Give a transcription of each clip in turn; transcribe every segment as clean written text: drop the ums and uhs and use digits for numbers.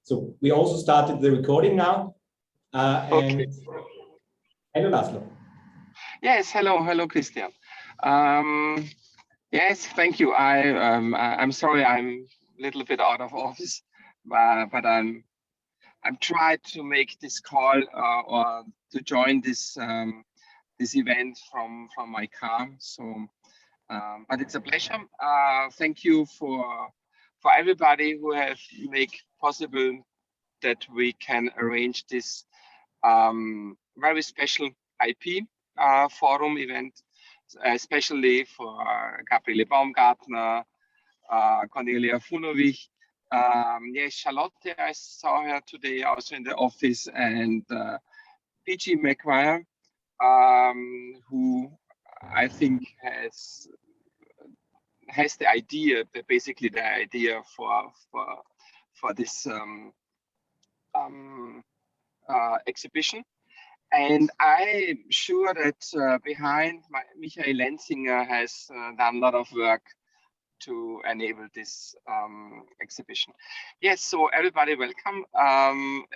So we also started the recording now. Okay. Hello, Laszlo. Yes, hello, Christian. Yes, thank you. I'm sorry, I'm a little bit out of office, but I'm trying to make this call or to join this this event from my car. So, but it's a pleasure. Thank you for everybody who have make possible that we can arrange this very special IP forum event, especially for Gabriele Baumgartner, Cornelia Funovich. Yes, Charlotte, I saw her today also in the office, and PG Maguire, who I think has the idea, basically the idea for this exhibition. And I'm sure that behind Michael Lenzinger has done a lot of work to enable this exhibition. Yes, so everybody welcome.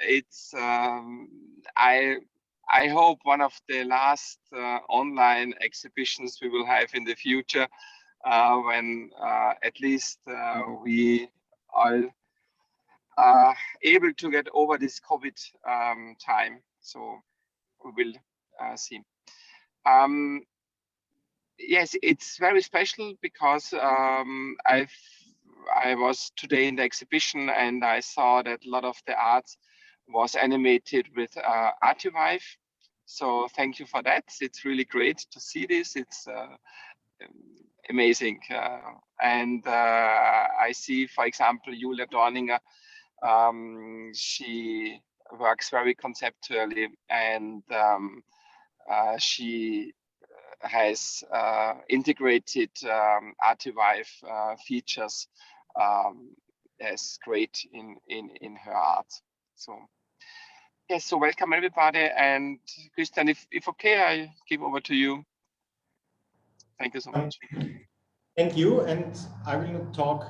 It's I hope one of the last online exhibitions we will have in the future, when at least we are able to get over this COVID time. So we will see. Yes, it's very special because I was today in the exhibition and I saw that a lot of the art was animated with artivive. So thank you for that. It's really great to see this. It's amazing. And I see, for example, Julia Dorninger. She works very conceptually, and she has integrated artivive features as great in her art. So yes, so welcome everybody, and Christian, if okay, I give over to you. Thank you so much. Thank you, and I will not talk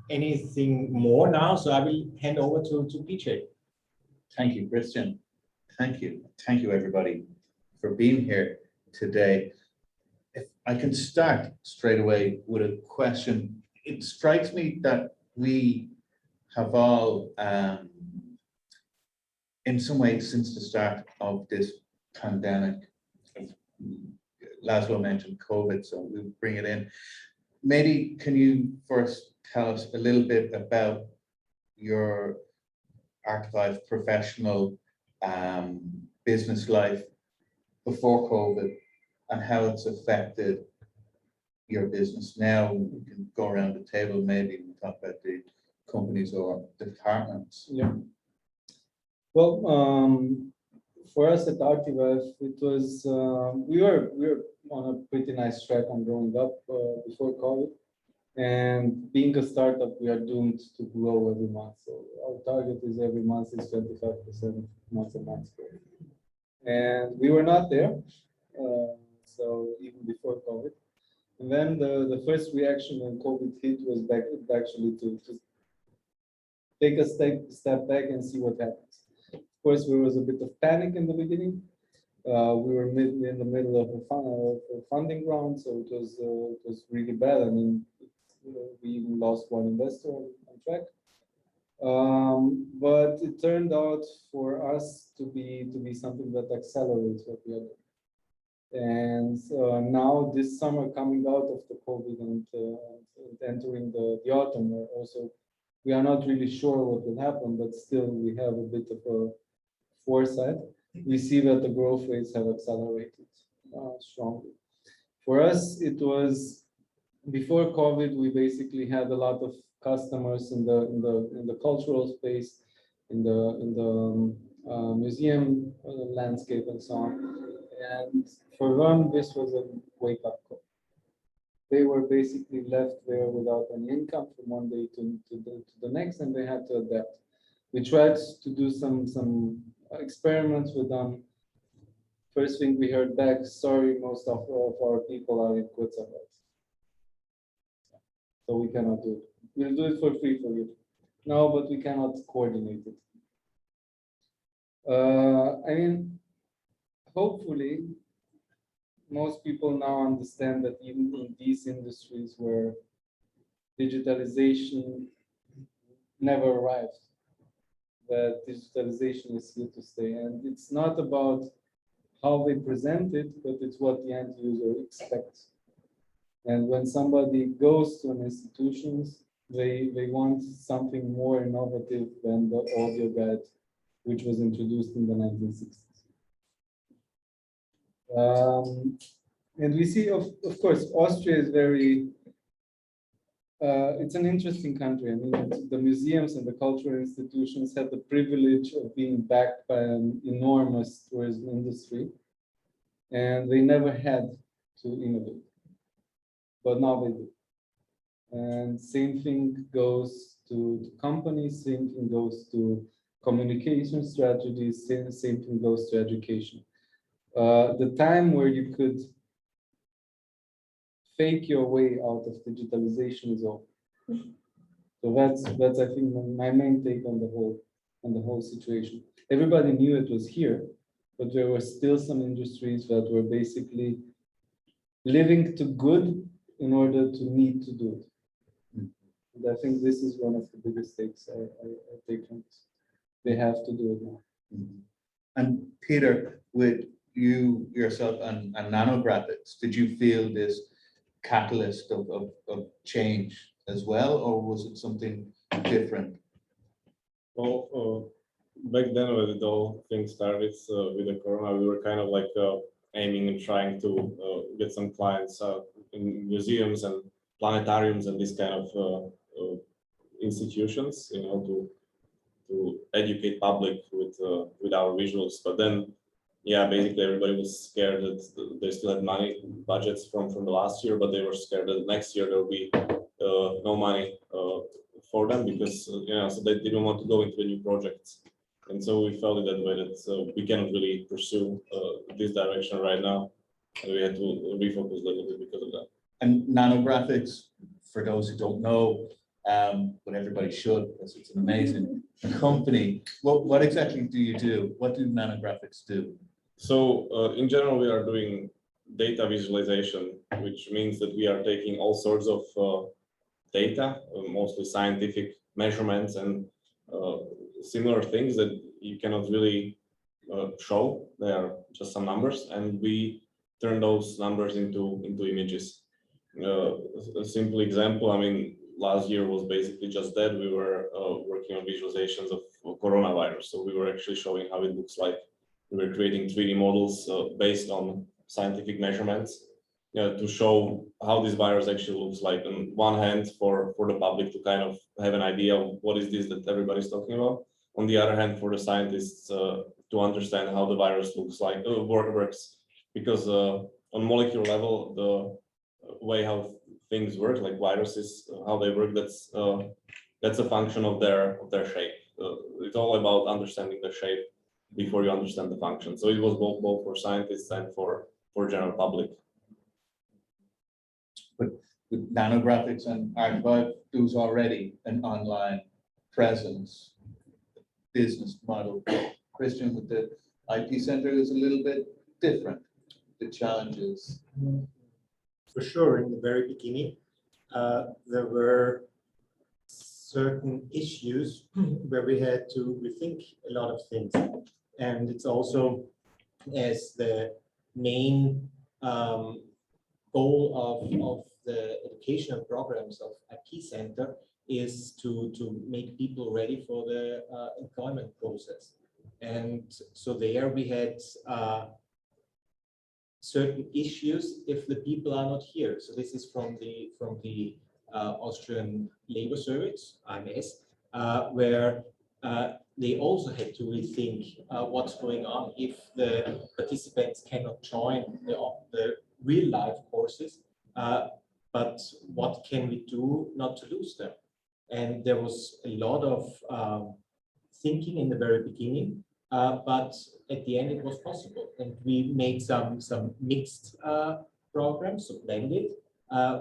anything more now, so I will hand over to PJ. Thank you, Christian. Thank you everybody for being here today. If I can start straight away with a question. It strikes me that we have all, in some ways, since the start of this pandemic, Laszlo mentioned COVID, so we'll bring it in. Maybe can you first tell us a little bit about your artivive professional business life before COVID and how it's affected your business now? We can go around the table maybe and talk about the companies or departments. Yeah. Well, for us at artivive, it was we were on a pretty nice track on growing up before COVID, and being a startup, we are doomed to grow every month. So our target is every month is 25% month-to-month growth, and we were not there. So even before COVID, and then the first reaction when COVID hit was actually to take a step back and see what happens. Of course, there was a bit of panic in the beginning. We were in the middle of a funding round, so it was really bad. I mean, we even lost one investor on track. But it turned out for us to be something that accelerates what we are doing. And now this summer, coming out of the COVID and entering the autumn, also we are not really sure what will happen, but still we have a bit of a foresight. We see that the growth rates have accelerated strongly. For us, it was before COVID. We basically had a lot of customers in the cultural space, in the museum landscape, and so on. And for them, this was a wake-up call. They were basically left there without any income from one day to the next, and they had to adapt. We tried to do some experiments with them. First thing we heard back, sorry, most of our people are in Kurzarbeit, so we cannot do it. We'll do it for free for you. No, but we cannot coordinate it. I mean, hopefully, most people now understand that even in these industries where digitalization never arrived, that digitalization is here to stay. And it's not about how they present it, but it's what the end user expects. And when somebody goes to an institution, they want something more innovative than the audio guide, which was introduced in the 1960s. And we see, of course, Austria is very, it's an interesting country. I mean, the museums and the cultural institutions have the privilege of being backed by an enormous tourism industry, and they never had to innovate, but now they do. And same thing goes to companies, same thing goes to communication strategies, same thing goes to education. The time where you could fake your way out of digitalization is over. So that's I think my main take on the whole situation. Everybody knew it was here, but there were still some industries that were basically living too good in order to need to do it. And I think this is one of the biggest takes I take from this. They have to do it now. And Peter, with you yourself and nanographics, did you feel this catalyst of change as well, or was it something different? Well, back then when the whole thing started with the corona, we were kind of like aiming and trying to get some clients in museums and planetariums and this kind of institutions, you know, to educate public with our visuals. But then, yeah, basically everybody was scared that they still had money budgets from the last year, but they were scared that next year there will be no money for them because you know, so they didn't want to go into new projects. And so we felt it that way that we cannot really pursue this direction right now, and we had to refocus a little bit because of that. And nanographics, for those who don't know, but everybody should, because it's an amazing company. What exactly do you do? What do nanographics do? So in general, we are doing data visualization, which means that we are taking all sorts of data, mostly scientific measurements and similar things that you cannot really show. They are just some numbers, and we turn those numbers into images. A simple example, I mean, last year was basically just that. We were working on visualizations of coronavirus. So we were actually showing how it looks like. We were creating 3D models based on scientific measurements to show how this virus actually looks like. On one hand, for the public to kind of have an idea of what is this that everybody's talking about. On the other hand, for the scientists to understand how the virus looks like, works. Because on molecular level, the way how things work, like viruses, how they work, that's a function of their shape. It's all about understanding the shape before you understand the function. So it was both for scientists and for general public. But with nanographics and artivive, there's already an online presence business model. Christian, with the IP center is a little bit different. The challenges. For sure, in the very beginning, there were certain issues where we had to rethink a lot of things. And it's also as the main goal of the educational programs of IP Center is to make people ready for the employment process. And so there we had certain issues if the people are not here. So this is from the Austrian Labor Service, AMS, where they also had to rethink what's going on if the participants cannot join the real life courses, but what can we do not to lose them? And there was a lot of thinking in the very beginning, but at the end it was possible. And we made some mixed programs, so blended.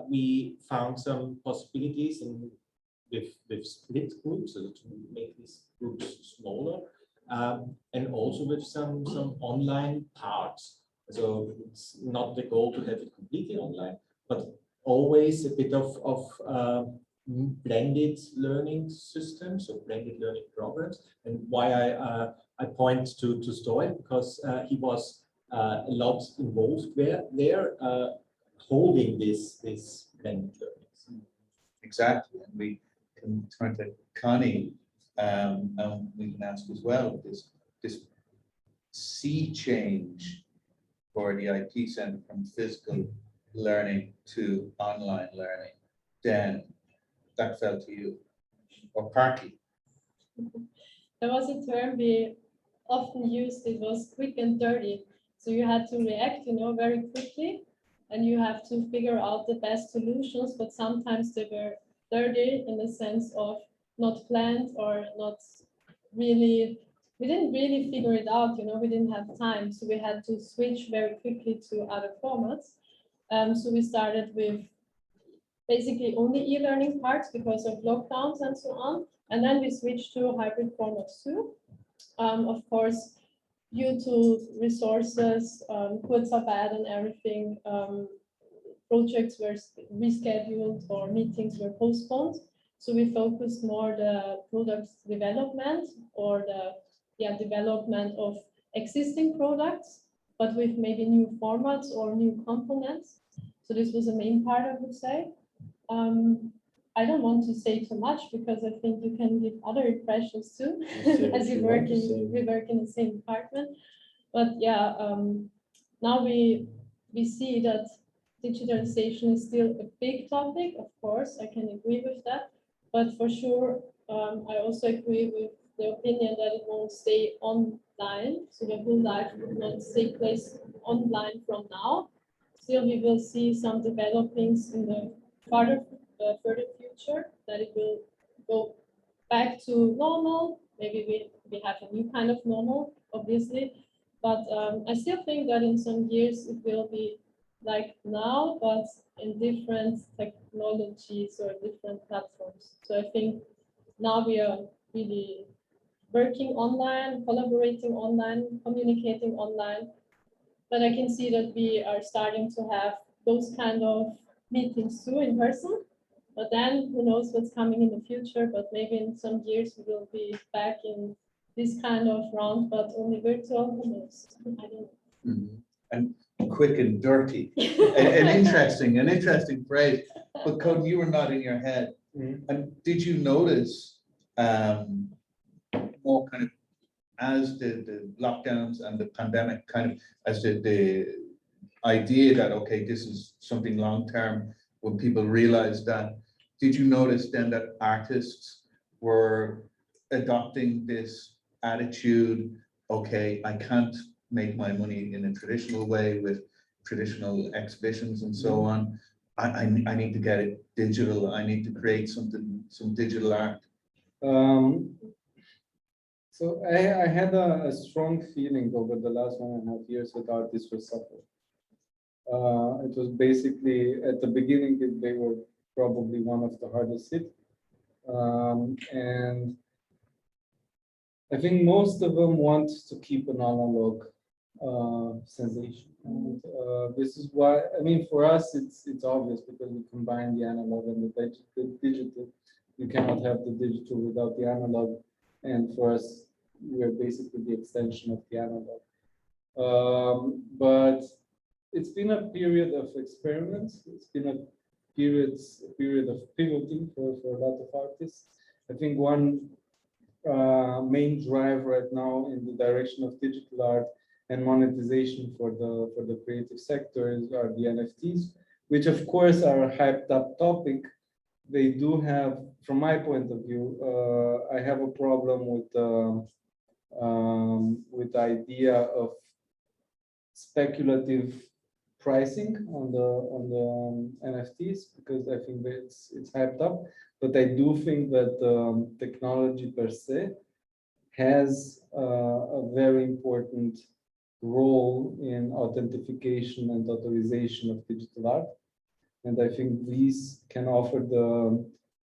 We found some possibilities in with split groups, so to make these groups smaller, and also with some online parts. So it's not the goal to have it completely online, but always a bit of blended learning systems or blended learning programs. And why I point to Stoil, because he was a lot involved there holding this blended learning. Exactly, and we can turn to Connie, and we can ask as well, this sea change for the IP Centre from physical learning to online learning, then that fell to you, or partly. There was a term we often used, it was quick and dirty. So you had to react, very quickly, and you have to figure out the best solutions, but sometimes they were dirty in the sense of not planned or not really, we didn't really figure it out, we didn't have time. So we had to switch very quickly to other formats. So we started with basically only e-learning parts because of lockdowns and so on. And then we switched to hybrid formats too. Of course, due to resources, Kurzarbeit and everything, projects were rescheduled or meetings were postponed. So we focused more the product development or the development of existing products, but with maybe new formats or new components. So this was the main part, I would say. I don't want to say too much because I think you can give other impressions too, as we work in the same department. But yeah, now we see that digitalization is still a big topic. Of course, I can agree with that. But for sure, I also agree with the opinion that it won't stay online. So the whole life will not take place online from now. Still, we will see some developings in the further future, that it will go back to normal. Maybe we have a new kind of normal, obviously. But I still think that in some years it will be like now, but in different technologies or different platforms. So I think now we are really working online, collaborating online, communicating online. But I can see that we are starting to have those kind of meetings too in person. But then who knows what's coming in the future, but maybe in some years we will be back in this kind of round, but only virtual. Who knows? I don't know. Mm-hmm. And quick and dirty, an interesting phrase. But Codin, you were nodding your head. Mm-hmm. And did you notice more kind of as the lockdowns and the pandemic kind of as the idea that, okay, this is something long-term, when people realized that, did you notice then that artists were adopting this attitude, okay, I can't make my money in a traditional way with traditional exhibitions and so on. I need to get it digital. I need to create some digital art. So I had a strong feeling over the last 1.5 years that artists were suffering. It was basically at the beginning they were probably one of the hardest hit, and I think most of them want to keep an analog sensation. And this is why, I mean, for us it's obvious because we combine the analog and the digital. You cannot have the digital without the analog, and for us we're basically the extension of the analog. But it's been a period of experiments. It's been a period of pivoting for a lot of artists. I think one main drive right now in the direction of digital art and monetization for the creative sector are the NFTs, which of course are a hyped up topic. They do have, from my point of view, I have a problem with the idea of speculative pricing on the NFTs, because I think that it's hyped up. But I do think that technology per se has a very important role in authentication and authorization of digital art. And I think these can offer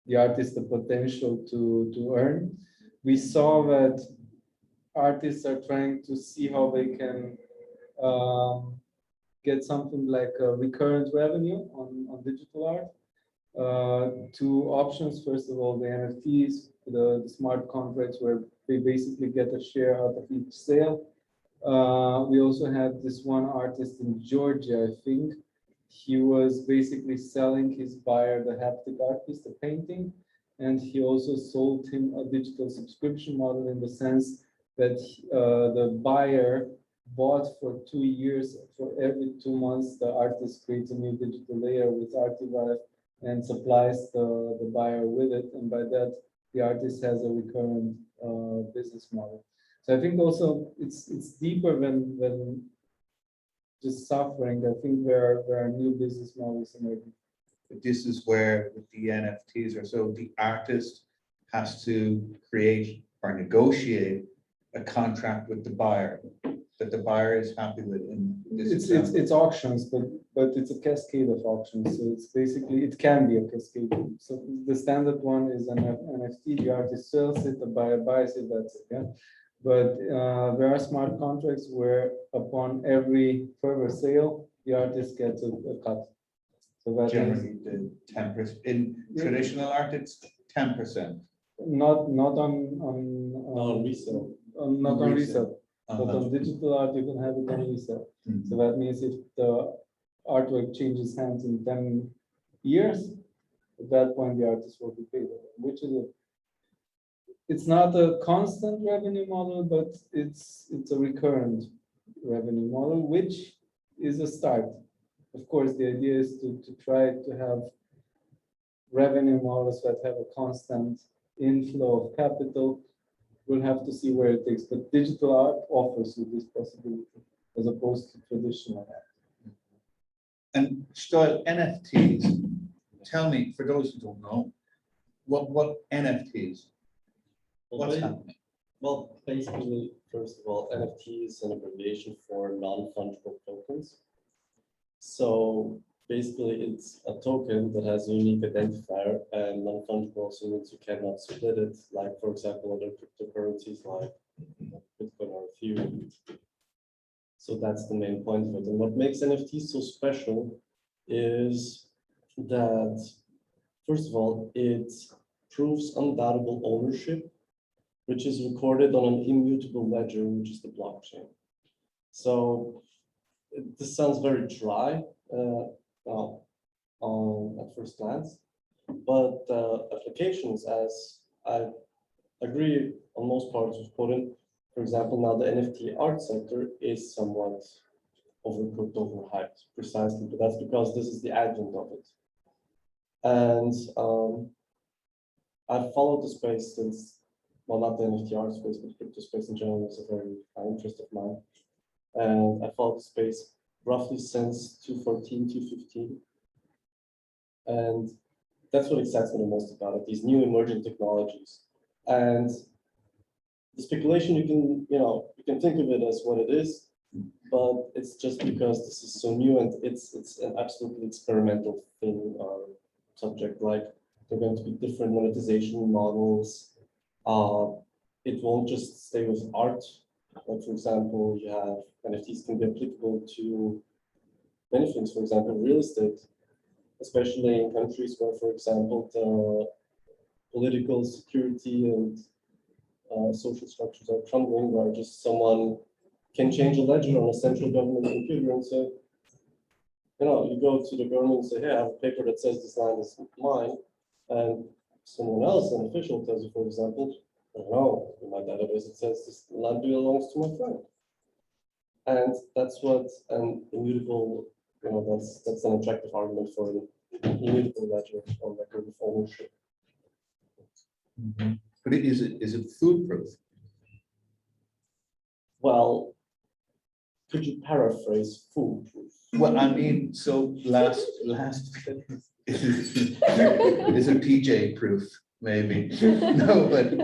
the artist the potential to earn. We saw that artists are trying to see how they can get something like a recurrent revenue on digital art. Two options. First of all, the NFTs, the smart contracts where they basically get a share out of each sale. We also had this one artist in Georgia, I think. He was basically selling his buyer the haptic art piece, the painting, and he also sold him a digital subscription model in the sense that the buyer bought for 2 years. For every 2 months, the artist creates a new digital layer with artivive and supplies the buyer with it, and by that the artist has a recurrent business model. So I think also it's deeper than just suffering. I think there are new business models emerging. This is where the NFTs are. So the artist has to create or negotiate a contract with the buyer that the buyer is happy with. In this It's auctions, but it's a cascade of auctions. So it's basically, it can be a cascade. So the standard one is an NFT. The artist sells it, the buyer buys it. That's it. Yeah. But there are smart contracts where upon every further sale, the artist gets a cut. So that generally the 10%. In traditional art, it's 10%. not on resale. not on resale, but Uh-huh. on digital art you can have it on resale. Mhm. So that means if the artwork changes hands in 10 years, at that point the artist will be paid, which is it's not a constant revenue model, but it's a recurrent revenue model, which is a start. Of course, the idea is to try to have revenue models that have a constant inflow of capital. We'll have to see where it takes, but digital art offers you this possibility as opposed to traditional art. And Stoil, NFTs, tell me, for those who don't know, what NFTs? What's happening? Well, basically, first of all, NFT is an abbreviation for non-fungible tokens. So basically, it's a token that has a unique identifier, and non-fungible also means you cannot split it, like, for example, other cryptocurrencies like Bitcoin or Ethereum. So that's the main point of it. And what makes NFTs so special is that, first of all, it proves undoubtable ownership, which is recorded on an immutable ledger, which is the blockchain. So this sounds very dry at first glance, but applications, as I agree on most parts with Codin, for example, now the NFT art sector is somewhat overcooked, overhyped, precisely, but that's because this is the advent of it. And I've followed the space since, well, not the NFT art space, but crypto space in general is a very high interest of mine. And I followed the space roughly since 2014, 2015. And that's what excites me the most about it, these new emerging technologies. And the speculation, you can think of it as what it is, but it's just because this is so new and it's an absolutely experimental thing or subject. Like, there are going to be different monetization models. It won't just stay with art. Like, for example, you have NFTs can be applicable to many things. For example, real estate, especially in countries where, for example, the political security and social structures are crumbling, where just someone can change a ledger on a central government computer and say, you go to the government and say, hey, I have a paper that says this land is mine, and someone else, an official, tells you, for example, no, in my database it says this land belongs to my friend. And that's what an immutable, that's an attractive argument for an immutable ledger or record of ownership. Mm-hmm. But is it foolproof? Well, could you paraphrase foolproof? Well, I mean, so last is it PJ proof, maybe? No, but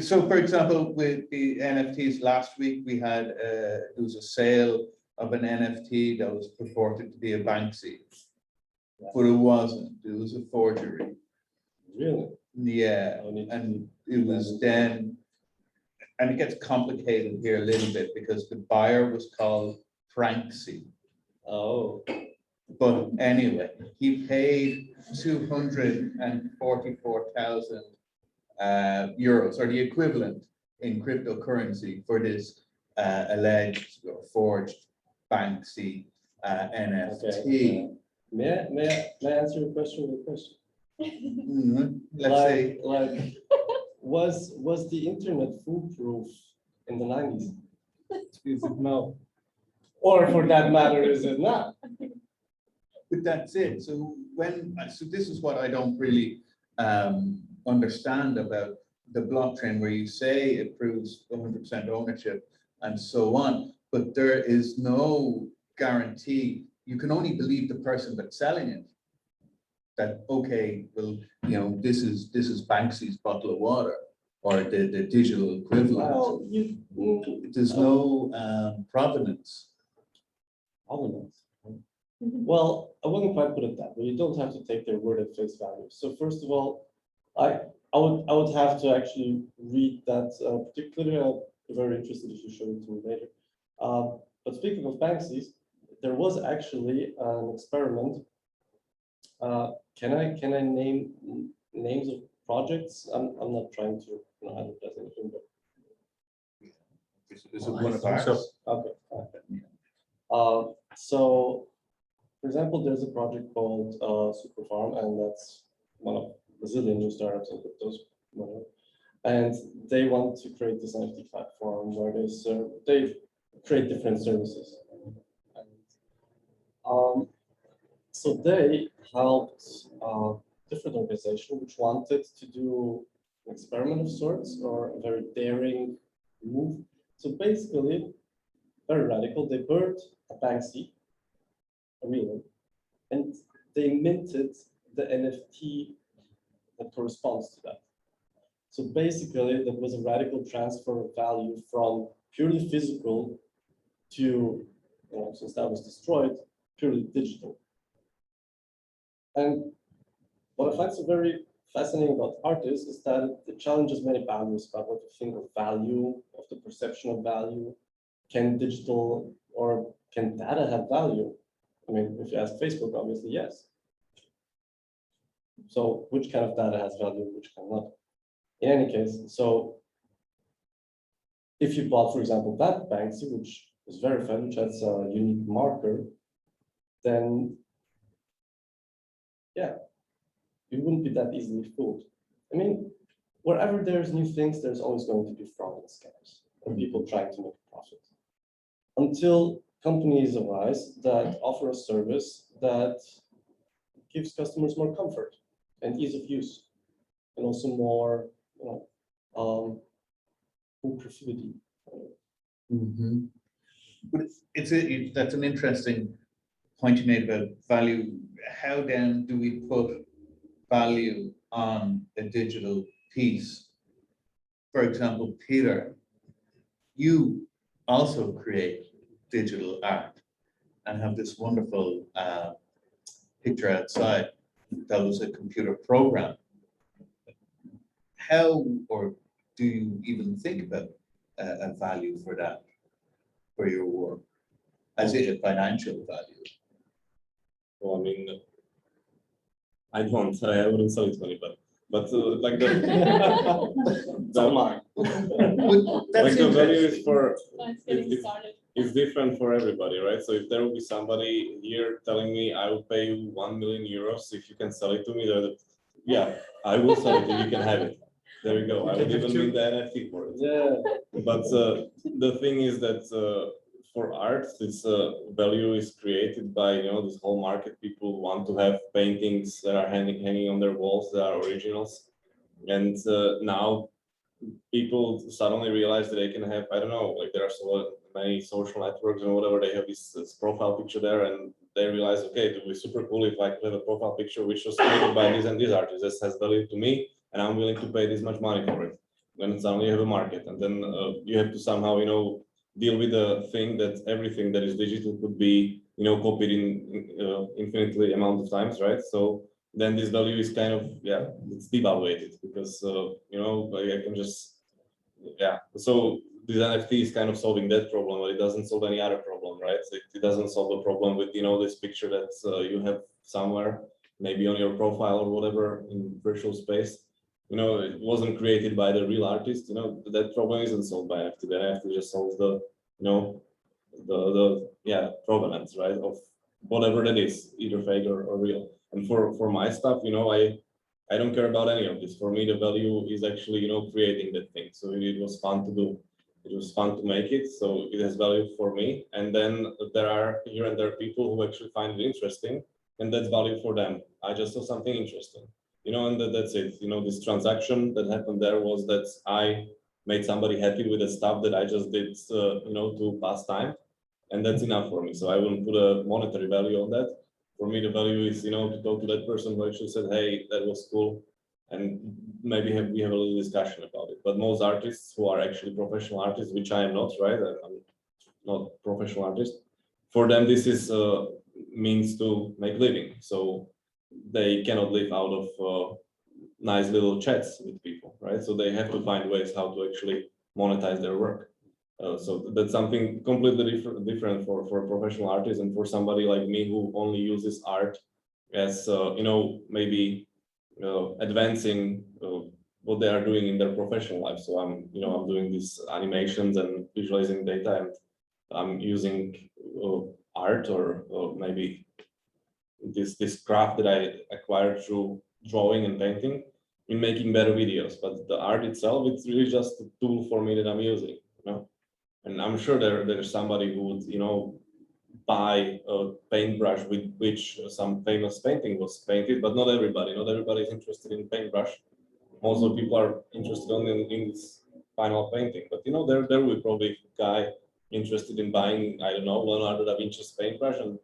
so for example, with the NFTs last week, we had there was a sale of an NFT that was purported to be a Banksy, but it wasn't. It was a forgery. Really? Yeah, I need to and it was then, and it gets complicated here a little bit because the buyer was called Franksy. Oh, But anyway, he paid 244,000 euros, or the equivalent in cryptocurrency, for this alleged or forged Banksy NFT. okay. May I answer your question with a question? Let's say, Like, was the internet foolproof in the 90s? Is it now? Or for that matter, is it not? but that's it. So so this is what I don't really understand about the blockchain, where you say it proves 100% ownership and so on, but there is no guarantee. You can only believe the person that's selling it. That, okay, well, you know, this is Banksy's bottle of water, or the digital equivalent. Well, There's no provenance. elements. Well, I wouldn't quite put it that way. You don't have to take their word at face value. So first of all, I would have to actually read that particularly. I'm very interested if you show it to me later. But speaking of Banksy's, there was actually an experiment. Can I name names of projects? I'm not trying to advertise anything, but Is it one of ours? okay. So, for example, there's a project called Super Farm, and that's one of Brazilian new startups in cryptos. And they want to create this NFT platform where they create different services. And, so they helped different organizations which wanted to do an experiment of sorts, or a very daring move. So basically, very radical, they built a Banksy, a real one, and they minted the NFT that corresponds to that. So basically, that was a radical transfer of value from purely physical to, since that was destroyed, purely digital. And what I find so very fascinating about art is that it challenges many boundaries about what you think of value, of the perception of value. Can digital or can data have value? I mean, if you ask Facebook, obviously, yes. So which kind of data has value, which cannot? In any case, so if you bought, for example, that Banksy, which is verified, which has a unique marker, then yeah, you wouldn't be that easily fooled. I mean, wherever there's new things, there's always going to be fraud and scams and people trying to make a profit. Until companies arise that offer a service that gives customers more comfort and ease of use, and also more, inclusivity. But that's an interesting point you made about value. How then do we put value on a digital piece? For example, Peter, you also create digital art and have this wonderful picture outside that was a computer program. How, or do you even think about a value for that, for your work? As it a financial value? Well, I mean, I wouldn't sell it to anybody, but like the like the value is for It's getting started. it's different for everybody, right? So if there will be somebody here telling me I will pay you 1 million euros if you can sell it to me, yeah, I will sell it if you can have it. There we go. I would even need the NFT for it. Yeah. But the thing is that for art, this value is created by this whole market. People want to have paintings that are hanging on their walls that are originals, and now people suddenly realize that they can have, I don't know, like there are so many social networks and whatever, they have this profile picture there, and they realize, okay, it would be super cool if I could have a profile picture which was created by this and this artist. This has value to me, and I'm willing to pay this much money for it. Then suddenly you have a market, and then you have to somehow deal with the thing that everything that is digital could be copied in infinitely amount of times, right? So then this value is kind of, yeah, it's devaluated because, you know, like I can just, yeah. So this NFT is kind of solving that problem, but it doesn't solve any other problem, right? So it doesn't solve the problem with, you know, this picture that you have somewhere, maybe on your profile or whatever in virtual space. You know, it wasn't created by the real artist. You know, that problem isn't solved by NFT. The NFT just solves the, you know, the yeah, provenance, right, of whatever that is, either fake or real. And for my stuff, you know, I don't care about any of this. For me, the value is actually, you know, creating that thing. So it was fun to do. It was fun to make it. So it has value for me. And then there are here and there people who actually find it interesting, and that's value for them. I just saw something interesting, you know, and that's it. You know, this transaction that happened there was that I made somebody happy with the stuff that I just did, you know, to pass time. And that's enough for me. So I wouldn't put a monetary value on that. For me, the value is, you know, to talk to that person who actually said, hey, that was cool. And maybe we have a little discussion about it. But most artists who are actually professional artists, which I am not, right? I'm not professional artist. For them, this is means to make living. So they cannot live out of nice little chats with people, right? So they have to find ways how to actually monetize their work. So that's something completely different for a professional artist and for somebody like me who only uses art as, you know, maybe advancing what they are doing in their professional life. So I'm, you know, I'm doing these animations and visualizing data, and I'm using art or maybe this craft that I acquired through drawing and painting in making better videos. But the art itself, it's really just a tool for me that I'm using, you know. And I'm sure there's somebody who would, you know, buy a paintbrush with which some famous painting was painted, but not everybody. Not everybody is interested in paintbruch. Most of the people are interested only in this final painting. But you know, there will probably a guy interested in buying, I don't know, Leonardo da Vinci's paintbrush. And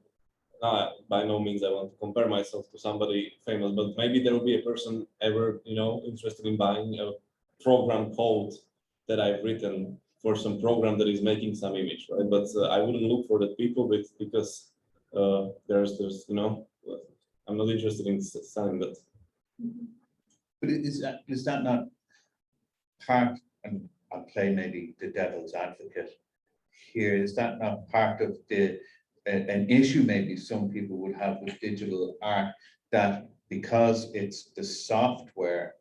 by no means I want to compare myself to somebody famous, but maybe there will be a person ever, you know, interested in buying a program code that I've written for some program that is making some image, right? But I wouldn't look for the people because there's, you know, I'm not interested in selling that. But is that not part, and I'll play maybe the devil's advocate here, is that not part of an issue maybe some people would have with digital art, that because it's the software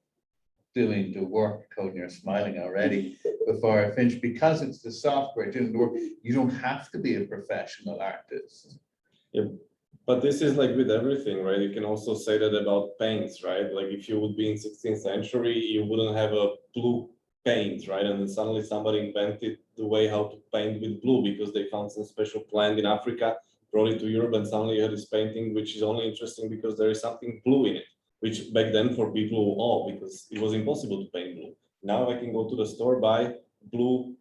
doing the work, Codin, you're smiling already before I finish, because it's the software doing the work, you don't have to be a professional artist. Yeah, but this is like with everything, right? You can also say that about paints, right? Like if you would be in 16th century, you wouldn't have a blue paint, right? And then suddenly somebody invented the way how to paint with blue because they found some special plant in Africa, brought it to Europe, and suddenly you have this painting, which is only interesting because there is something blue in it, which back then for people, because it was impossible to paint blue. Now I can go to the store, buy blue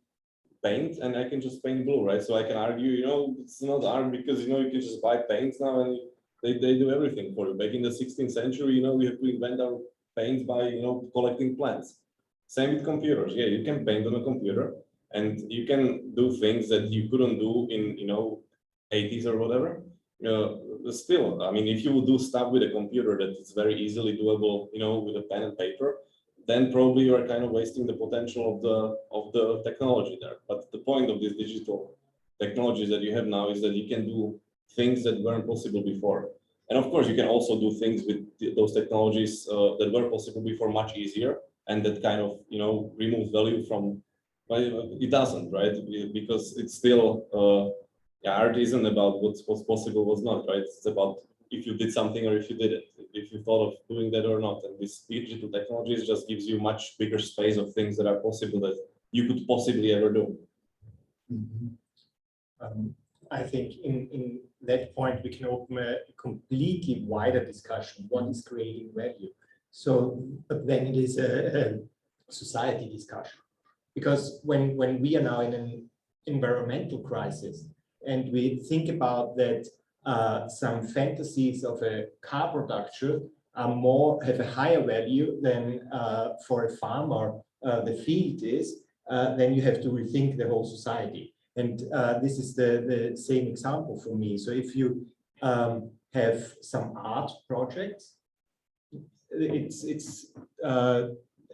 paint, and I can just paint blue, right? So I can argue, you know, it's not art because, you know, you can just buy paints now and they do everything for you. Back in the 16th century, you know, we have to invent our paints by, you know, collecting plants. Same with computers. Yeah, you can paint on a computer and you can do things that you couldn't do in, you know, 80s or whatever. Still, I mean, if you would do stuff with a computer that is very easily doable, you know, with a pen and paper, then probably you are kind of wasting the potential of the technology there. But the point of these digital technologies that you have now is that you can do things that weren't possible before. And of course, you can also do things with those technologies that were possible before much easier, and that kind of, you know, remove value from, well, it doesn't, right? Because it's still, art isn't about what's possible, what's not, right? It's about if you did something or if you didn't, if you thought of doing that or not. And this digital technologies just gives you much bigger space of things that are possible that you could possibly ever do. I think in that point, we can open a completely wider discussion. What is creating value? So, but then it is a society discussion. Because when we are now in an environmental crisis, and we think about that some fantasies of a car production are have a higher value than for a farmer the field is, then you have to rethink the whole society. And this is the same example for me. So if you have some art projects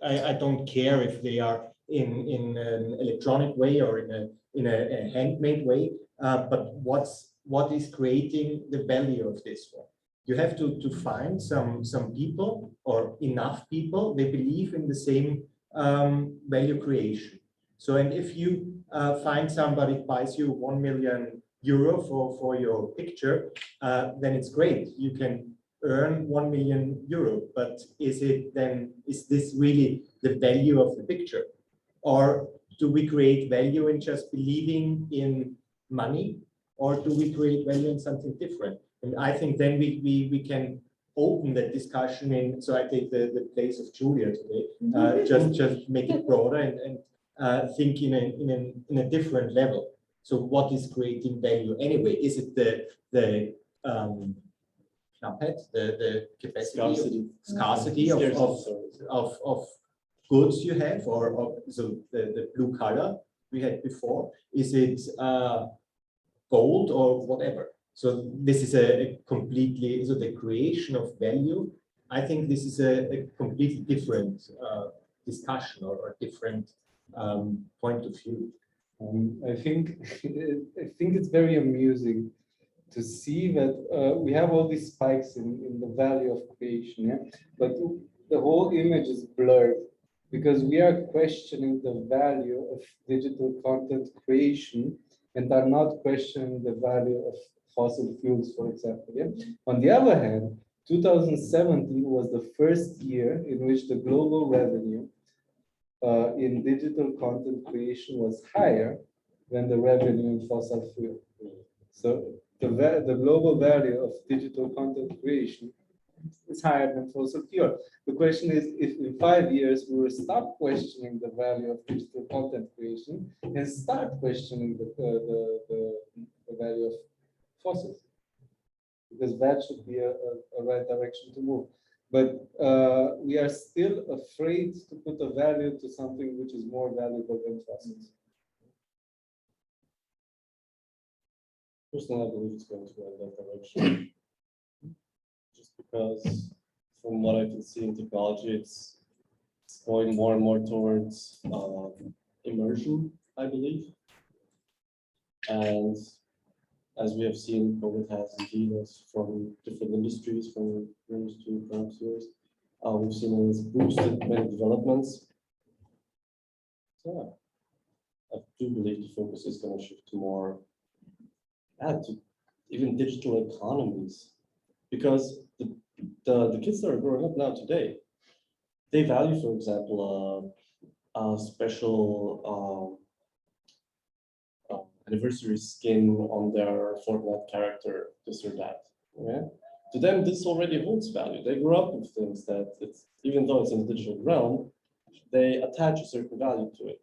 I don't care if they are in an electronic way or in a handmade way, but what is creating the value of this one? You have to find some people or enough people, they believe in the same value creation. So, and if you find somebody buys you €1 million for your picture, then it's great. You can earn €1 million, but is this really the value of the picture? Or do we create value in just believing in money, or do we create value in something different? And I think then we can open that discussion in, so I take the place of Julia today, just make it broader and think in a different level. So what is creating value anyway? Is it the capacity, scarcity of goods you have, or so the blue color we had before? Is it gold or whatever? So this is a completely, so the creation of value, I think this is a completely different discussion or a different point of view. I think it's very amusing to see that we have all these spikes in the value of creation, yeah? But the whole image is blurred because we are questioning the value of digital content creation and are not questioning the value of fossil fuels, for example. Yeah? On the other hand, 2017 was the first year in which the global revenue in digital content creation was higher than the revenue in fossil fuel. So the global value of digital content creation is higher than fossil fuel. The question is, if in 5 years we will stop questioning the value of digital content creation and start questioning the value of fossils, because that should be a right direction to move. But we are still afraid to put a value to something which is more valuable than fossils. Personally, I believe it's going to go in that direction. Just because from what I can see in technology, it's going more and more towards immersion, I believe. And as we have seen, COVID has indeed us from different industries, from years to perhaps years. We've seen this boosted many developments. So yeah, I do believe the focus is going to shift to more, to even digital economies, because the kids that are growing up now today, they value, for example, a special anniversary skin on their Fortnite character, this or that. Yeah? To them, this already holds value. They grew up with things that, even though it's in the digital realm, they attach a certain value to it.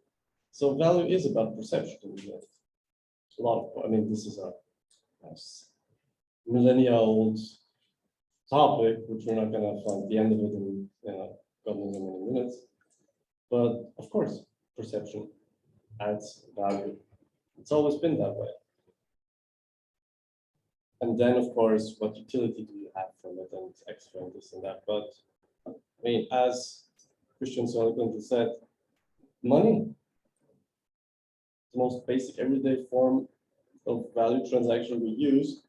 So value is about perception. A lot of, I mean, this is a millennia-old topic, which we're not going to find the end of it in God knows how many minutes. But of course, perception adds value. It's always been that way. And then, of course, what utility do you have from it, and extra and this and that. But I mean, as Christian so eloquently said, money, the most basic everyday form of value transaction we use,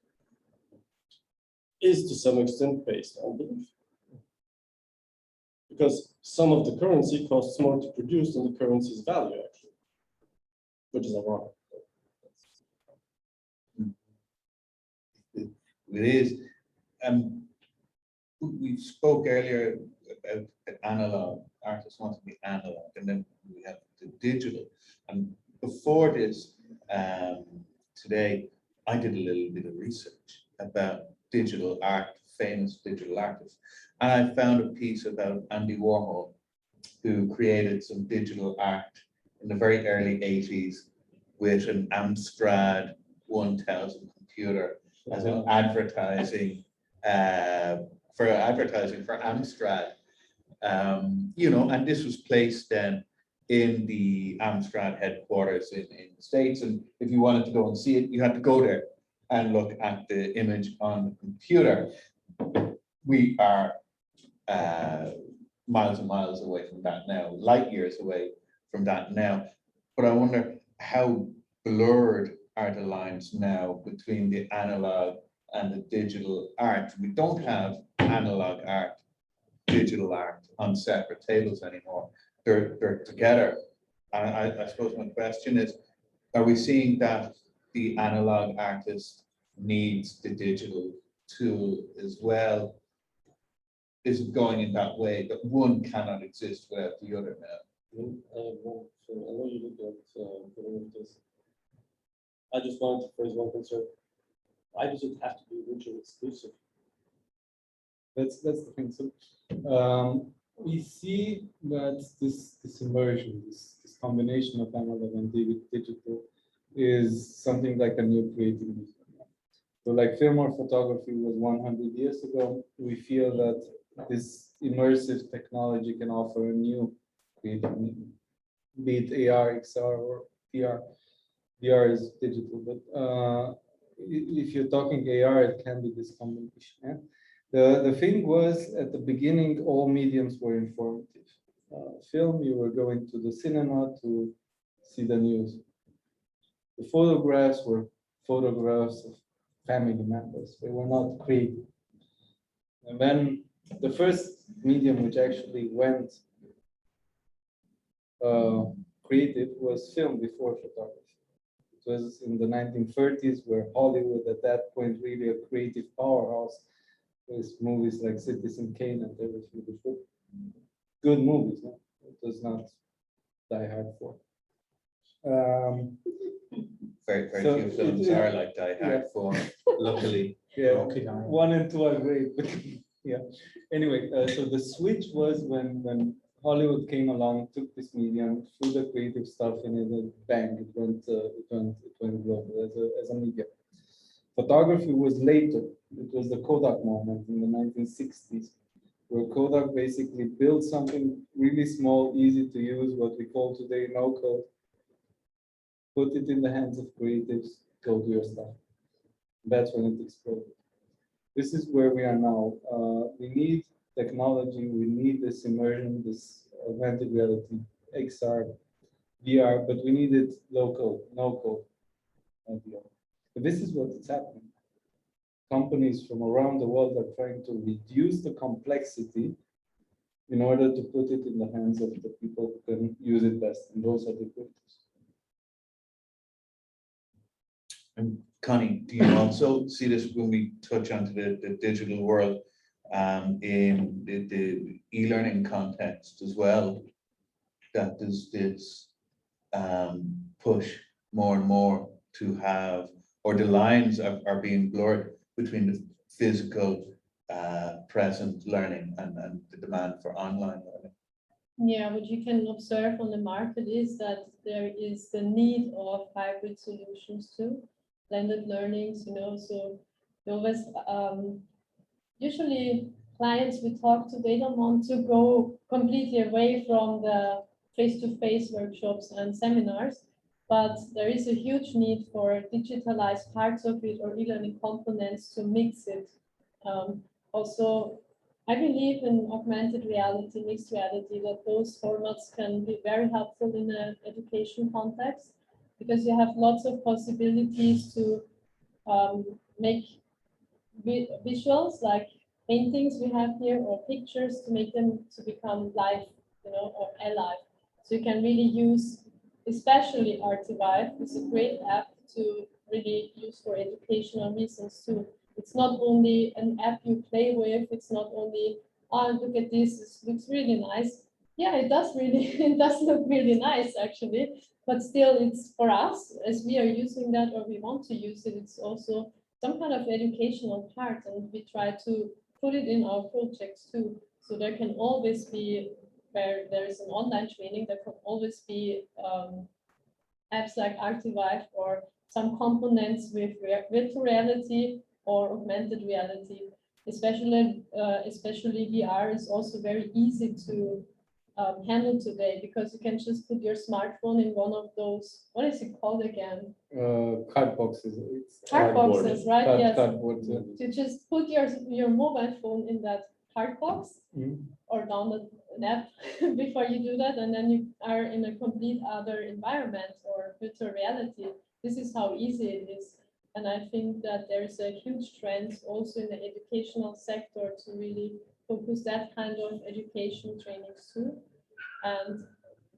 is to some extent based on belief. Because some of the currency costs more to produce than the currency's value, actually, which is ironic. It is. We spoke earlier about analog. Artists want to be analog, and then we have the digital. And before this, today, I did a little bit of research about digital art, famous digital artists, and I found a piece about Andy Warhol, who created some digital art in the very early 80s with an Amstrad 1000 computer as an advertising for Amstrad, you know, and this was placed then in the Amstrad headquarters in the States. And if you wanted to go and see it, you had to go there and look at the image on the computer. We are miles and miles away from that now, light years away from that now. But I wonder how blurred are the lines now between the analog and the digital art. We don't have analog art, digital art on separate tables anymore. They're together. And I suppose my question is, are we seeing that the analog artist needs the digital tool as well? Is it going in that way that one cannot exist without the other now? So I know you look at putting this. I just wanted to phrase one concern. Why does it have to be mutually exclusive? That's the thing. So we see that this immersion, this combination of analog and digital, is something like a new creative medium. So like film or photography was 100 years ago, we feel that this immersive technology can offer a new creative medium, be it AR, XR, or VR. VR is digital, but if you're talking AR, it can be this combination. Yeah? The thing was, at the beginning, all mediums were informative. Film, you were going to the cinema to see the news. The photographs were photographs of family members. They were not creative. And then the first medium which actually went creative was film before photography. It was in the 1930s where Hollywood, at that point, really a creative powerhouse, with movies like Citizen Kane and everything before. Good movies, no? It was not Die Hard 4. Very So few films it- are like Die Hard 4, luckily. Yeah, Okay, now. 1 and 2 are great, but yeah. Anyway, so the switch was when Hollywood came along, took this medium, threw the creative stuff in it, and bang, it went global as a media. Photography was later. It was the Kodak moment in the 1960s, where Kodak basically built something really small, easy to use, what we call today no code. Put it in the hands of creatives, go do your stuff. That's when it exploded. This is where we are now. We need technology, we need this immersion, this augmented reality, XR, VR, but we need it local, no code. But this is what is happening. Companies from around the world are trying to reduce the complexity in order to put it in the hands of the people who can use it best, and those are the creators. And Connie, do you also see this when we touch onto the digital world in the e-learning context as well, that there's this push more and more to have, or the lines are being blurred between the physical present learning and the demand for online learning? Yeah, what you can observe on the market is that there is the need of hybrid solutions too, blended learnings, so we always, usually clients we talk to, they don't want to go completely away from the face-to-face workshops and seminars, but there is a huge need for digitalized parts of it or e-learning components to mix it. Also, I believe in augmented reality, mixed reality, that those formats can be very helpful in an education context, because you have lots of possibilities to make visuals like paintings we have here or pictures to make them to become live, or alive. So you can really use, especially artivive is a great app to really use for educational reasons too. It's not only an app you play with, it's not only, oh, look at this, this looks really nice. Yeah, it does really, it does look really nice actually, but still it's for us, as we are using that or we want to use it, it's also some kind of educational part, and we try to put it in our projects too. So there can always be, where there is an online training, there can always be apps like artivive or some components with virtual reality or augmented reality. Especially VR is also very easy to handle today, because you can just put your smartphone in one of those, what is it called again? Card boxes. It's Card boxes, right? Yes. Cardboard. To just put your mobile phone in that card box Mhm. or download an app before you do that, and then you are in a complete other environment or virtual reality. This is how easy it is. And I think that there is a huge trend also in the educational sector to really focus that kind of education trainings too. And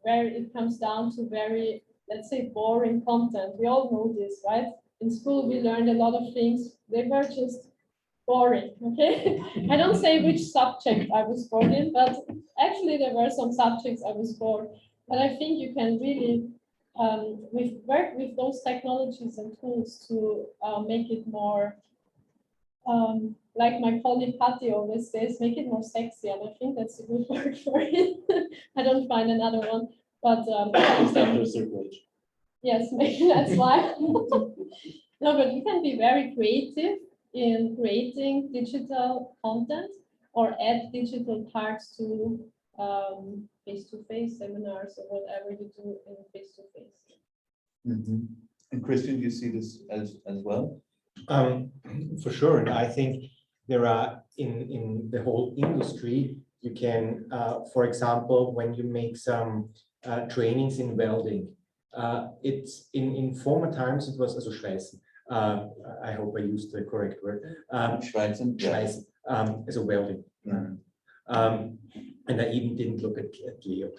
where it comes down to very, let's say, boring content. We all know this, right? In school, we learned a lot of things. They were just boring, okay? I don't say which subject I was bored in, but actually there were some subjects I was bored. But I think you can really work with those technologies and tools to make it more, like my colleague Patti always says, make it more sexy. And I think that's a good word for it. I don't find another one, but After a certain age. yes, maybe that's why. No, but you can be very creative in creating digital content or add digital parts to face-to-face seminars or whatever you do in face-to-face. And Christian, do you see this as well? For sure, and I think there are in the whole industry, you can, for example, when you make some trainings in welding, it's in former times it was also Schweißen. I hope I used the correct word. Schweißen, yeah. Schweißen, as a welding. And I even didn't look at Leo.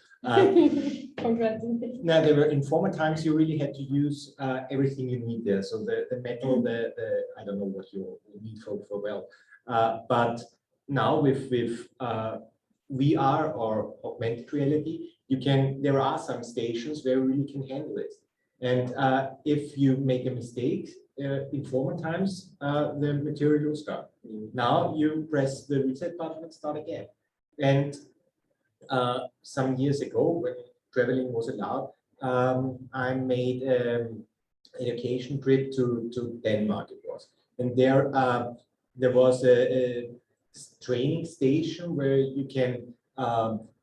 Congratulations. Now, there were in former times you really had to use everything you need there. So the metal, the I don't know what you need for weld. But now with VR or augmented reality, there are some stations where you really can handle it. And if you make a mistake in former times, the material will start. Now you press the reset button and start again. And some years ago, when traveling was allowed, I made an education trip to Denmark. It was, and there was a training station where you can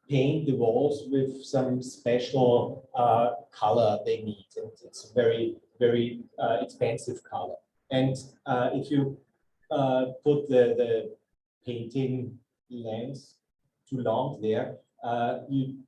paint the walls with some special color they need, and it's very expensive color. And if you put the painting lens too long there, you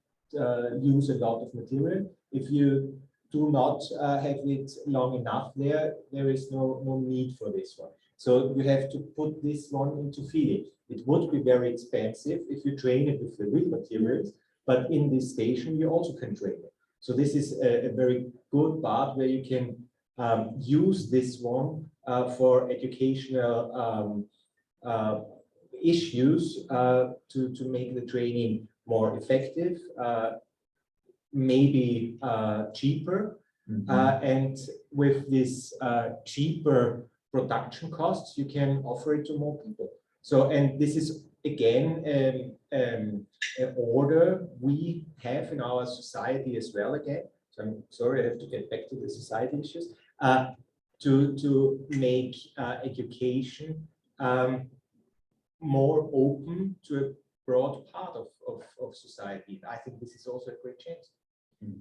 use a lot of material. If you do not have it long enough there is no need for this one. So you have to put this one into feeding. It would be very expensive if you train it with the real materials, but in this station you also can train it. So this is a very good part where you can use this one for educational issues to make the training more effective, maybe cheaper, and with this cheaper production costs, you can offer it to more people. So, and this is again an order we have in our society as well. Again, so I'm sorry, I have to get back to the society issues. To make education more open to a broad part of society. I think this is also a great chance.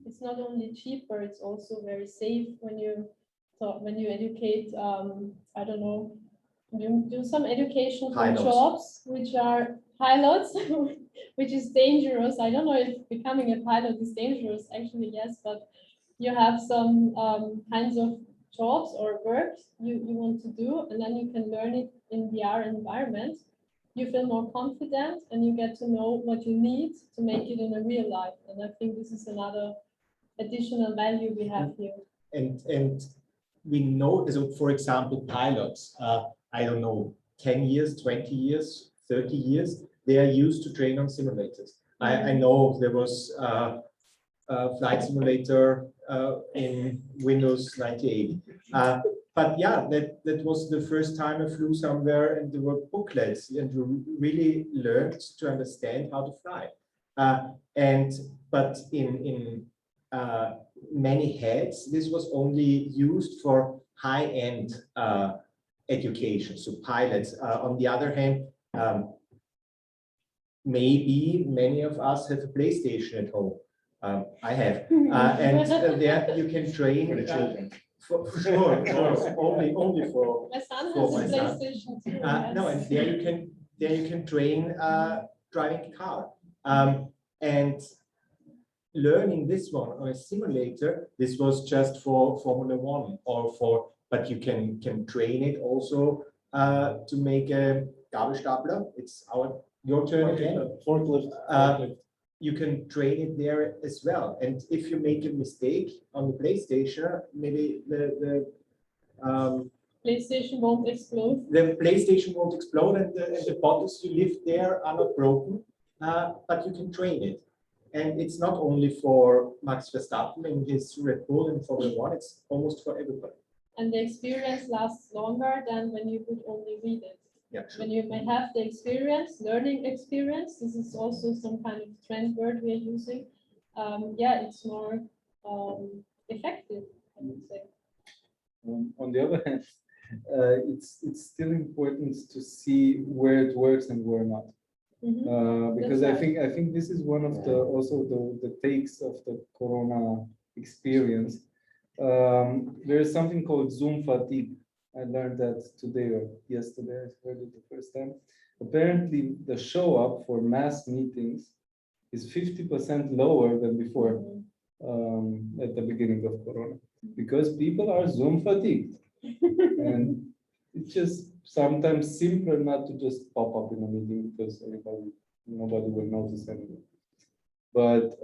It's not only cheaper, it's also very safe when you educate, I don't know, you do some education for jobs which are pilots, which is dangerous. I don't know if becoming a pilot is dangerous, actually, yes, but you have some kinds of jobs or work you want to do, and then you can learn it in VR environment. You feel more confident and you get to know what you need to make it in a real life. And I think this is another additional value we have here. And we know, so for example, pilots, I don't know, 10 years, 20 years, 30 years, they are used to train on simulators. I know there was flight simulator in Windows 98. But yeah, that was the first time I flew somewhere and there were booklets and you really learned to understand how to fly. But in many heads, this was only used for high-end education, so pilots. On the other hand, maybe many of us have a PlayStation at home. I have, and there you can train For the children. For sure, only for My son for has a my son. PlayStation too. No, and there there you can train driving a car. And learning this one on a simulator, this was just for Formula One but you can train it also to make a Gabelstapler. It's your turn again. Forklift. You can train it there as well. And if you make a mistake on the PlayStation, maybe the PlayStation won't explode. The PlayStation won't explode, and the bottles you lift there are not broken, but you can train it. And it's not only for Max Verstappen in his Red Bull and Formula One, it's almost for everybody. And the experience lasts longer than when you would only read it. Yeah, sure. When you may have the experience, learning experience, this is also some kind of trend word we are using. Yeah, it's more effective, I would say. On the other hand, it's still important to see where it works and where not. Because That's I think this is one of the also the takes of the Corona experience. There is something called Zoom fatigue. I learned that today or yesterday. I heard it the first time. Apparently, the show up for mass meetings is 50% lower than before at the beginning of Corona, because people are Zoom fatigued, and it's just sometimes simpler not to just pop up in a meeting because nobody will notice anything. But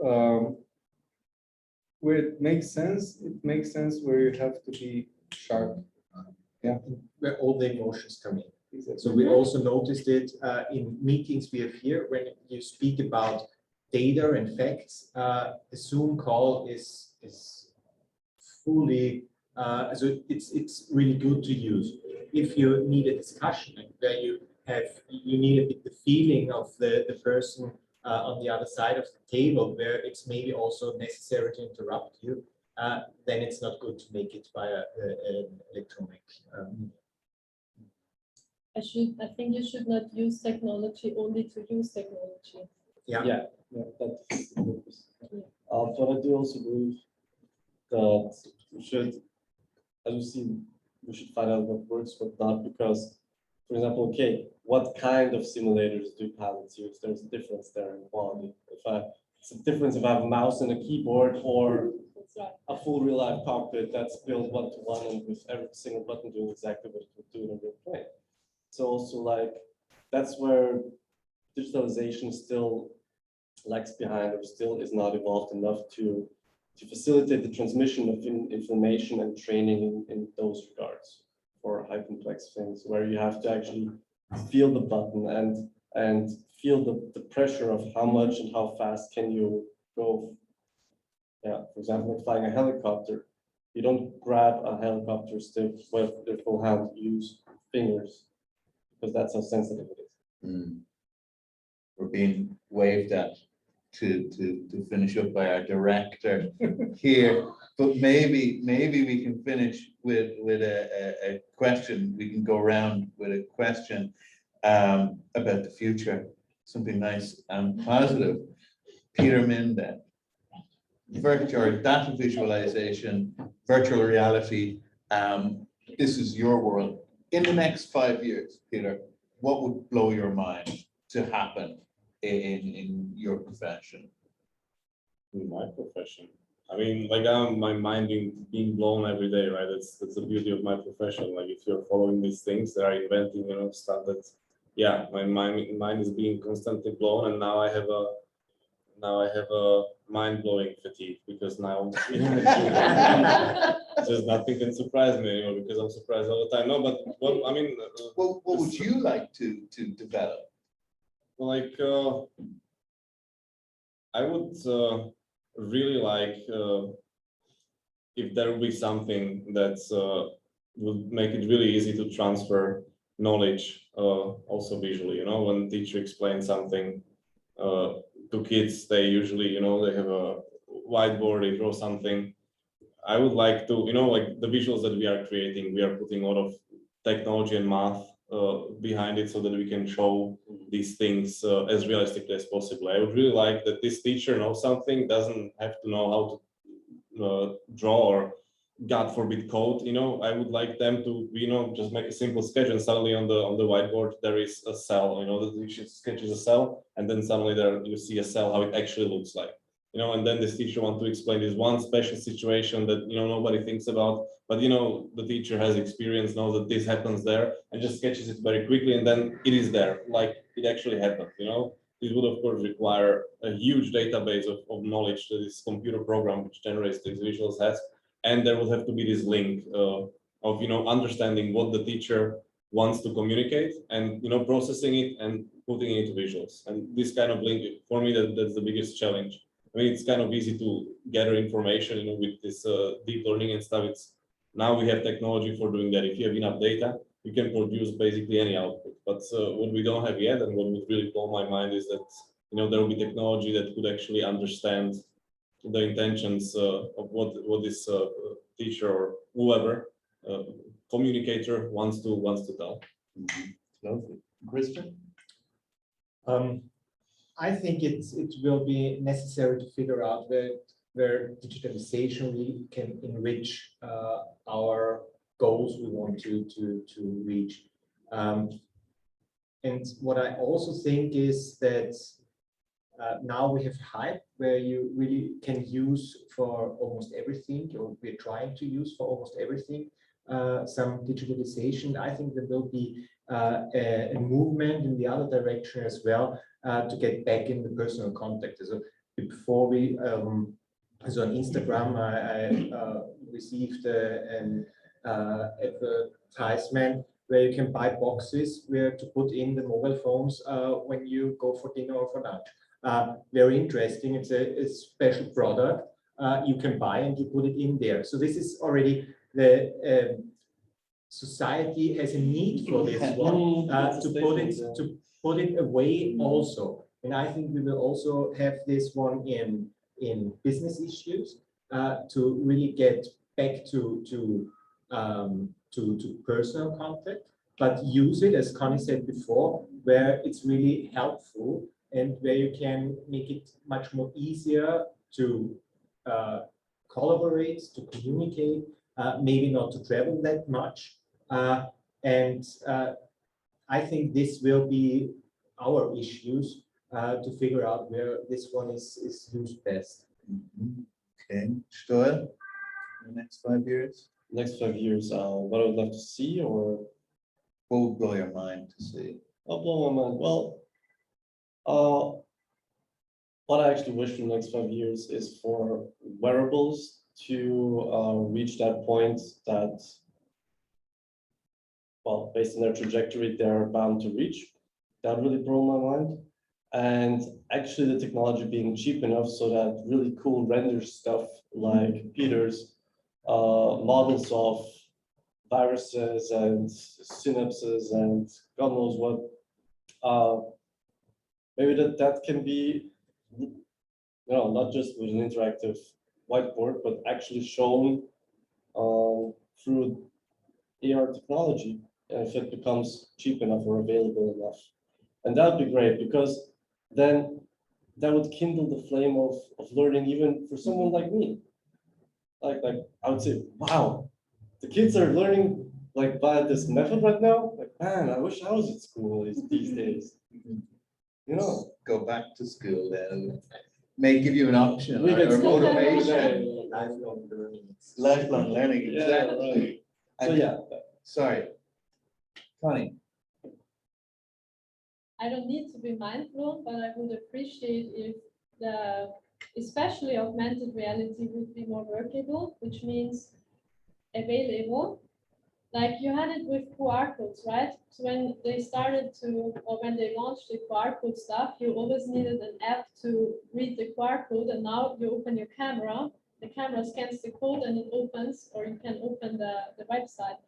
where it makes sense where you have to be sharp. Yeah, Where all the emotions come in. exactly. So we also noticed it in meetings we have here when you speak about data and facts. A Zoom call is fully so it's really good to use. If you need a discussion where you need a bit the feeling of the person on the other side of the table, where it's maybe also necessary to interrupt you, then it's not good to make it via an electronic. I think you should not use technology only to use technology. Yeah, that's the purpose. But I do also believe that we should, as you see, we should find out what works, what not, because, for example, okay, what kind of simulators do pilots use? There's a difference there in quality. It's a difference if I have a mouse and a keyboard or That's right. a full real life cockpit that's built one-to-one and with every single button doing exactly what it would do in a real plane. So also like, that's where digitalization still lags behind or still is not evolved enough to facilitate the transmission of information and training in those regards for high complex things where you have to actually feel the button and feel the pressure of how much and how fast can you go. Yeah, for example, like flying a helicopter, you don't grab a helicopter stick with your full hand, you use fingers because that's how sensitive it is. We're being waved at to finish up by our director here, but maybe we can finish with a question. We can go around with a question about the future, something nice and positive. Peter Mindek, virtual data visualization, virtual reality. This is your world. In the next 5 years, Peter, what would blow your mind to happen in your profession? In my profession, I mean, like my mind being blown every day, right? That's the beauty of my profession. Like if you're following these things that are inventing, stuff that, yeah, my mind is being constantly blown, and now I have a mind-blowing fatigue because now just nothing can surprise me anymore because I'm surprised all the time. No, but what would you like to develop? Like I would really like if there would be something that would make it really easy to transfer knowledge also visually. When teacher explains something to kids, they usually they have a whiteboard, they draw something. I would like to like the visuals that we are creating, we are putting a lot of technology and math behind it so that we can show these things as realistically as possible. I would really like that this teacher knows something, doesn't have to know how to draw or God forbid, code. I would like them to just make a simple sketch, and suddenly on the whiteboard there is a cell. The teacher sketches a cell, and then suddenly there you see a cell, how it actually looks like. And then this teacher wants to explain this one special situation that nobody thinks about, but the teacher has experience, knows that this happens there, and just sketches it very quickly, and then it is there, like it actually happened. This would of course require a huge database of knowledge that this computer program which generates these visuals has, and there would have to be this link of understanding what the teacher wants to communicate, and processing it and putting it into visuals. And this kind of link, for me, that's the biggest challenge. I mean, it's kind of easy to gather information, with this deep learning and stuff. Now we have technology for doing that. If you have enough data, you can produce basically any output. But what we don't have yet, and what would really blow my mind, is that there will be technology that could actually understand the intentions of what this teacher or whoever communicator wants to tell. Lovely. Christian? I think it will be necessary to figure out where digitalization really can enrich our goals we want to reach. And what I also think is that now we have hype where you really can use for almost everything, or we're trying to use for almost everything, some digitalization. I think there will be a movement in the other direction as well, to get back in the personal contact. So before so on Instagram, I received an advertisement where you can buy boxes where to put in the mobile phones when you go for dinner or for lunch. Very interesting. It's a special product you can buy, and you put it in there. So this is already the society has a need for this one, to put it away also. And I think we will also have this one in business issues, to really get back to personal contact, but use it, as Connie said before, where it's really helpful and where you can make it much more easier to collaborate, to communicate, maybe not to travel that much. And I think this will be our issues to figure out where this one is used best. Okay, Stoil, the next 5 years? Next 5 years, what I would love to see, or What would blow your mind to see? I'll blow my mind. Well, what I actually wish for the next 5 years is for wearables to reach that point that, well, based on their trajectory, they're bound to reach. That really blew my mind. And actually the technology being cheap enough so that really cool render stuff like Peter's models of viruses and synapses and God knows what, maybe that can be, not just with an interactive whiteboard, but actually shown through AR technology, if it becomes cheap enough or available enough. And that would be great, because then that would kindle the flame of learning, even for someone like me. Like I would say, wow, the kids are learning like by this method right now. Like, man, I wish I was at school these days. Go back to school then. May give you an option We get or school motivation. Lifelong learning. Lifelong learning, Yeah, exactly. right. So And- yeah, Sorry. Connie, I don't need to be mind blown, but I would appreciate if especially augmented reality would be more workable, which means available. Like you had it with QR codes, right? So when they started or when they launched the QR code stuff, you always needed an app to read the QR code, and now you open your camera, the camera scans the code and it opens, or you can open the website.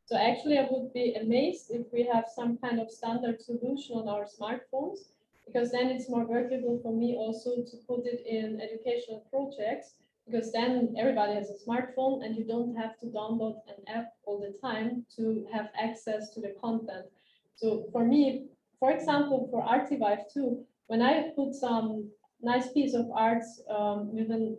So actually I would be amazed if we have some kind of standard solution on our smartphones, because then it's more workable for me also to put it in educational projects, because then everybody has a smartphone and you don't have to download an app all the time to have access to the content. So for me, for example, for artivive too, when I put some nice piece of art with an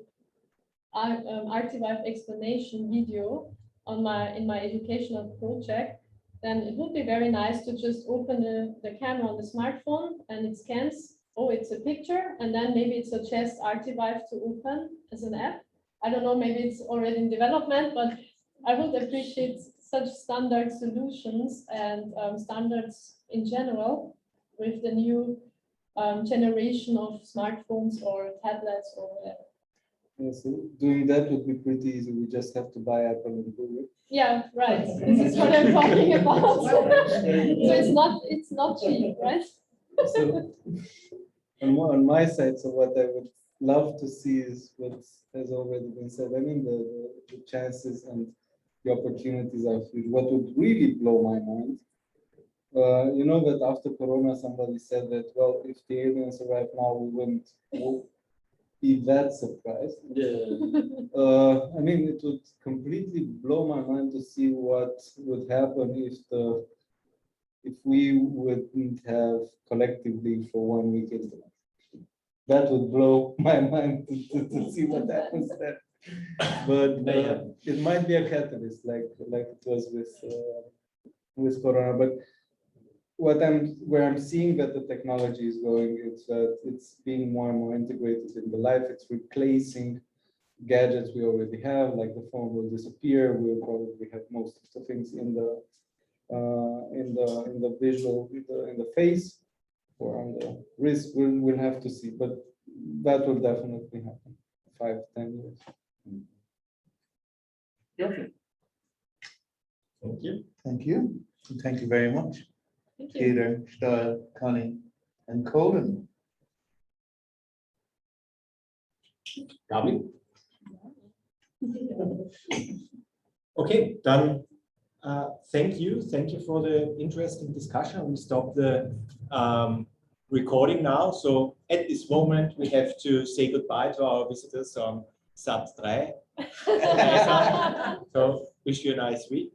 artivive explanation video on in my educational project, then it would be very nice to just open the camera on the smartphone and it scans, oh, it's a picture, and then maybe it suggests artivive to open as an app. I don't know, maybe it's already in development, but I would appreciate such standard solutions and standards in general with the new generation of smartphones or tablets or whatever. Yeah, so doing that would be pretty easy. We just have to buy Apple and Google. Yeah, right. This is what I'm talking about. So it's not cheap, right? So on my side, so what I would love to see is what has already been said. I mean, the chances and the opportunities are huge. What would really blow my mind, you know, that after Corona, somebody said that, well, if the aliens arrive now, we wouldn't be that surprised. Yeah. I mean, it would completely blow my mind to see what would happen if we wouldn't have collectively for 1 week internet. That would blow my mind to see what happens there. But it might be a catalyst, like it was with Corona. But where I'm seeing that the technology is going, it's that it's being more and more integrated in the life. It's replacing gadgets we already have, like the phone will disappear. We'll probably have most of the things in the visual, in the face or on the wrist. We'll have to see, but that will definitely happen. 5-10 years. Okay. Thank you. Thank you. And thank you very much, Thank you. Peter, Stoil, Connie, and Codin. Gabi? Okay, then thank you for the interesting discussion. We stop the recording now. So at this moment, we have to say goodbye to our visitors on Sat 3. So wish you a nice week.